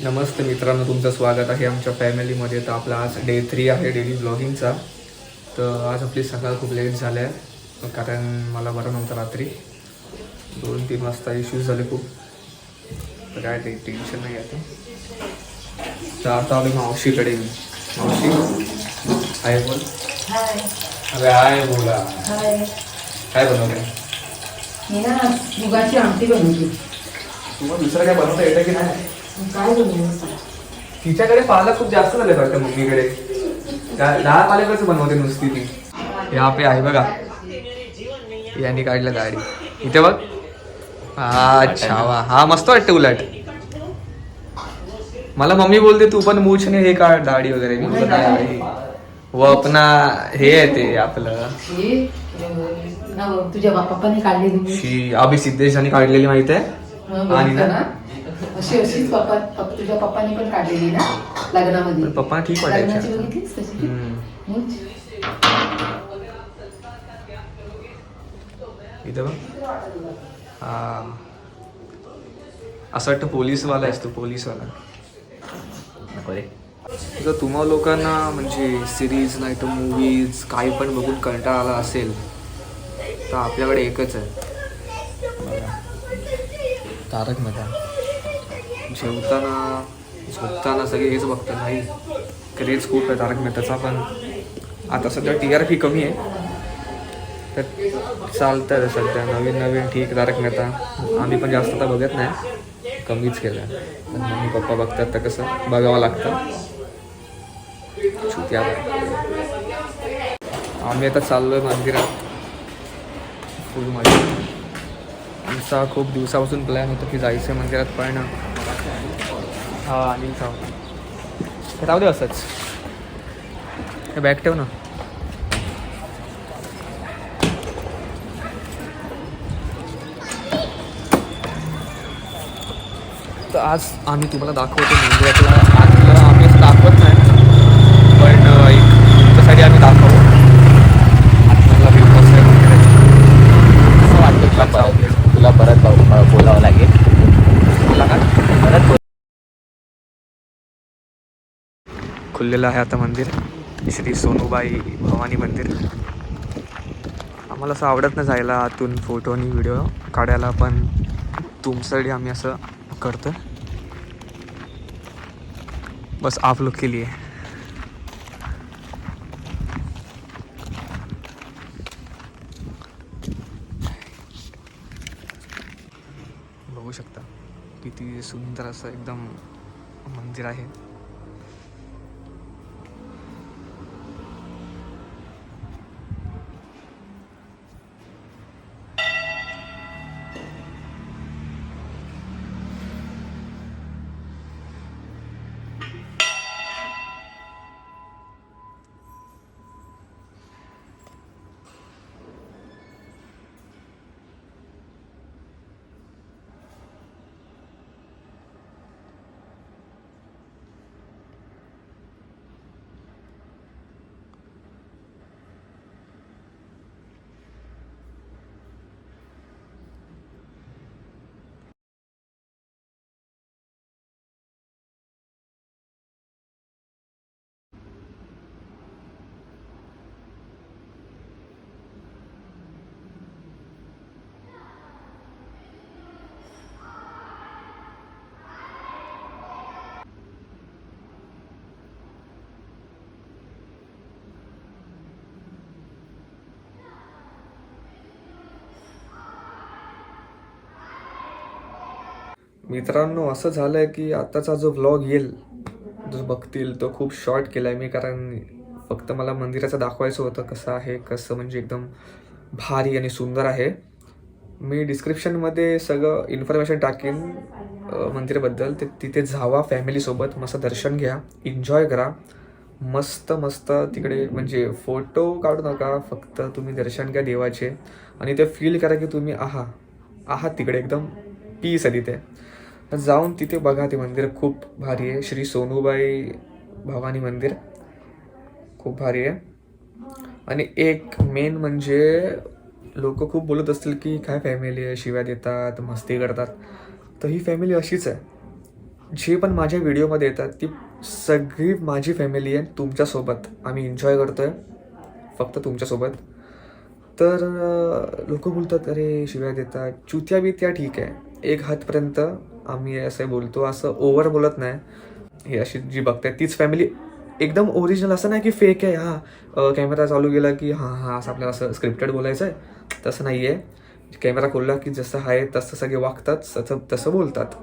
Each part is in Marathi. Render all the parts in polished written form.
नमस्ते मित्रांनो, तुमचं स्वागत आहे आमच्या फॅमिलीमध्ये. तर आपला आज डे 3 आहे डेली ब्लॉगिंगचा. तर आज आपली सकाळ खूप लेट झाल्या आहे कारण मला बरं नव्हतं रात्री. 2-3 वाजता इश्यूज झाले खूप. तर काय ते टेन्शन नाही आता. तर आता आलो मावशीकडे. मावशी आहे बोल. अरे आहे बोला. काय बनवते? मी ना मुगाची आमटी बनवली. तुम्हाला दुसरं काय बनवता येतं की नाही? काय बनवलं? तिच्याकडे पालक खूप जास्त झाले वाटतं मम्मीकडे. डाळ पालकच बनवते नुसती ती. या पे आहे बघा, यांनी काढलं गाडी इथे बघ. अच्छा वा, हा मस्त वाटतं उलट. मला मम्मी बोलते तू पण मूछने हे काढ दाढी वगैरे. मी बोलत नाही, व आपला हे आहे ते आपलं तुझ्या पप्पाने काढलेली शी अभि सिद्धेशाने काढलेली माहिती आहे. आणि ना अशी अशीच तुझ्या पप्पाने पण काढलेली ना लग्नामध्ये. पप्पा ठीक लग्नाची वाटायचे. बघितलीस तशी? इथं बघ. हा असं वाटतं पोलीसवाला आहेस तू, पोलीसवाला. जर तुम्हा लोकांना म्हणजे सिरीज नाही तर मूवीज काही पण बघून कंटाळा आला असेल तर आपल्याकडे एकच आहे, तारक मेहता. जेवताना झोपताना सगळे हेच बघतात. नाही, क्रेज खूप आहे तारक मेहताचा. पण आता सध्या TRP कमी आहे तर चालतं सध्या नवीन नवीन ठीक तारक मेहता. आम्ही पण जास्त आता बघत नाही, कमीच केलं. पण मम्मी पप्पा बघतात तर कसं बघावं लागतं. छुट्या आम्ही आता चाललोय मंदिरात फुल मजा. आमचा खूप दिवसापासून प्लॅन होता की जायचं आहे मंदिरात, पण हा अनिल सावंत हे राहू दे असंच. हे बॅग ठेव ना. तर आज आम्ही तुम्हाला दाखवतो मंदिरातला. आतलं आम्ही असं दाखवत नाही, पण एक तुमच्यासाठी आम्ही दाखवू. आतमधला व्यू कसं आहे मंदिराचा. असं वाटतं तुला परत बोलावं लागेल. तुला का परत खुललेलं आहे आता मंदिर, श्री सोनूबाई भवानी मंदिर. आम्हाला असं आवडत नाही जायला आतून फोटो आणि व्हिडिओ काढायला, पण तुमच्यासाठी आम्ही असं करतो बस आप लोग के लिए. बघू शकता किती सुंदर असं एकदम मंदिर आहे. मित्रांनो, असं झालं आहे की आताचा जो व्लॉग येईल जो बघतील तो खूप शॉर्ट केला आहे मी, कारण फक्त मला मंदिराचं दाखवायचं होतं कसं आहे, कसं म्हणजे एकदम भारी आणि सुंदर आहे. मी डिस्क्रिप्शनमध्ये सगळं इन्फॉर्मेशन टाकेन मंदिराबद्दल. ते तिथे जावा फॅमिलीसोबत, मस्त दर्शन घ्या, एन्जॉय करा. मस्त मस्त तिकडे म्हणजे फोटो काढू नका, फक्त तुम्ही दर्शन घ्या देवाचे आणि ते फील करा की तुम्ही आहात तिकडे. एकदम पीस आहे तिथे. जाऊन तिथे बघा, ते मंदिर खूप भारी आहे. श्री सोनूबाई भवानी मंदिर खूप भारी आहे. आणि एक मेन म्हणजे लोक खूप बोलत असतील की काय फॅमिली आहे, शिव्या देतात, मस्ती करतात, तर ही फॅमिली अशीच आहे. जे पण माझ्या व्हिडिओमध्ये येतात ती सगळी माझी फॅमिली आहे तुमच्यासोबत. आम्ही एन्जॉय करतो आहे फक्त तुमच्यासोबत. तर लोक बोलतात अरे शिव्या देतात, चुत्या बित्या ठीक आहे, एक हातपर्यंत आम्ही असं बोलतो, असं ओव्हर बोलत नाही. हे अशी जी बघताय तीच फॅमिली एकदम ओरिजिनल. असं नाही की फेक आहे, हां कॅमेरा चालू केला की हां असं आपल्याला असं स्क्रिप्टेड बोलायचं आहे, तसं नाही आहे. कॅमेरा खोलला की जसं आहे तसं सगळे वागतात, तसं बोलतात.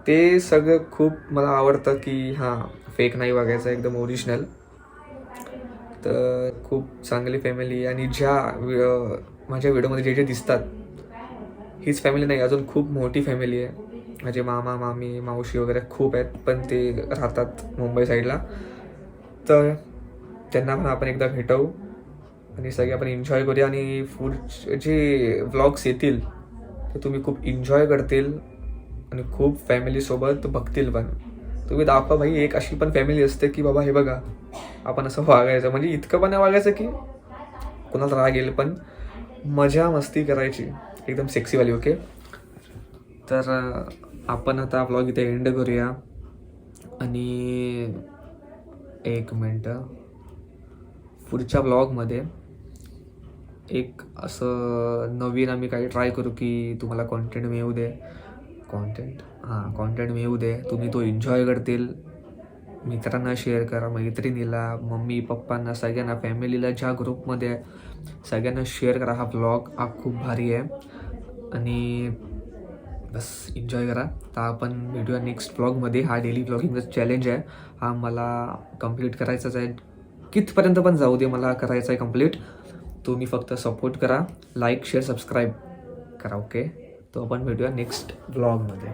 ते सगळं खूप मला आवडतं की हां फेक नाही वागायचं, एकदम ओरिजिनल. तर खूप चांगली फॅमिली. आणि माझ्या व्हिडिओमध्ये जे दिसतात हीच फॅमिली नाही, अजून खूप मोठी फॅमिली आहे. माझे मामा मामी मावशी वगैरे खूप आहेत, पण ते राहतात मुंबई साईडला. तर त्यांना पण आपण एकदा भेटवू आणि सगळे आपण एन्जॉय करूया. आणि जे व्लॉग्स येतील ते तुम्ही खूप एन्जॉय करतील आणि खूप फॅमिलीसोबत बघतील पण. तुम्ही दाखवा भाई, एक अशी पण फॅमिली असते की बाबा हे बघा आपण असं वागायचं, म्हणजे इतकं पण नाही वागायचं की कोणाला राग येईल, पण मजा मस्ती करायची एकदम सेक्सीवाली. ओके, तर आपण आता व्लॉग इथे एंड करूया. आणि एक मिनटं, पुढच्या व्लॉगमध्ये एक असं नवीन आम्ही काही ट्राय करू की तुम्हाला कॉन्टेंट मिळू दे. कॉन्टेंट मिळू दे, तुम्ही तो एन्जॉय करतील. मित्रांना शेअर करा, मैत्रिणीला, मम्मी पप्पांना, सगळ्यांना, फॅमिलीला, ज्या ग्रुपमध्ये सगळ्यांना शेअर करा. हा व्लॉग हा खूप भारी आहे आणि बस एन्जॉय करा. तर आपण भेटूया नेक्स्ट व्लॉगमध्ये. हा डेली व्लॉगिंगचा चॅलेंज आहे, हा मला कंप्लीट करायचाच आहे. कितपर्यंत पण जाऊ दे, मला करायचं आहे कंप्लीट. तुम्ही फक्त सपोर्ट करा, लाईक शेअर सबस्क्राईब करा. ओके, तो आपण भेटूया नेक्स्ट व्लॉगमध्ये.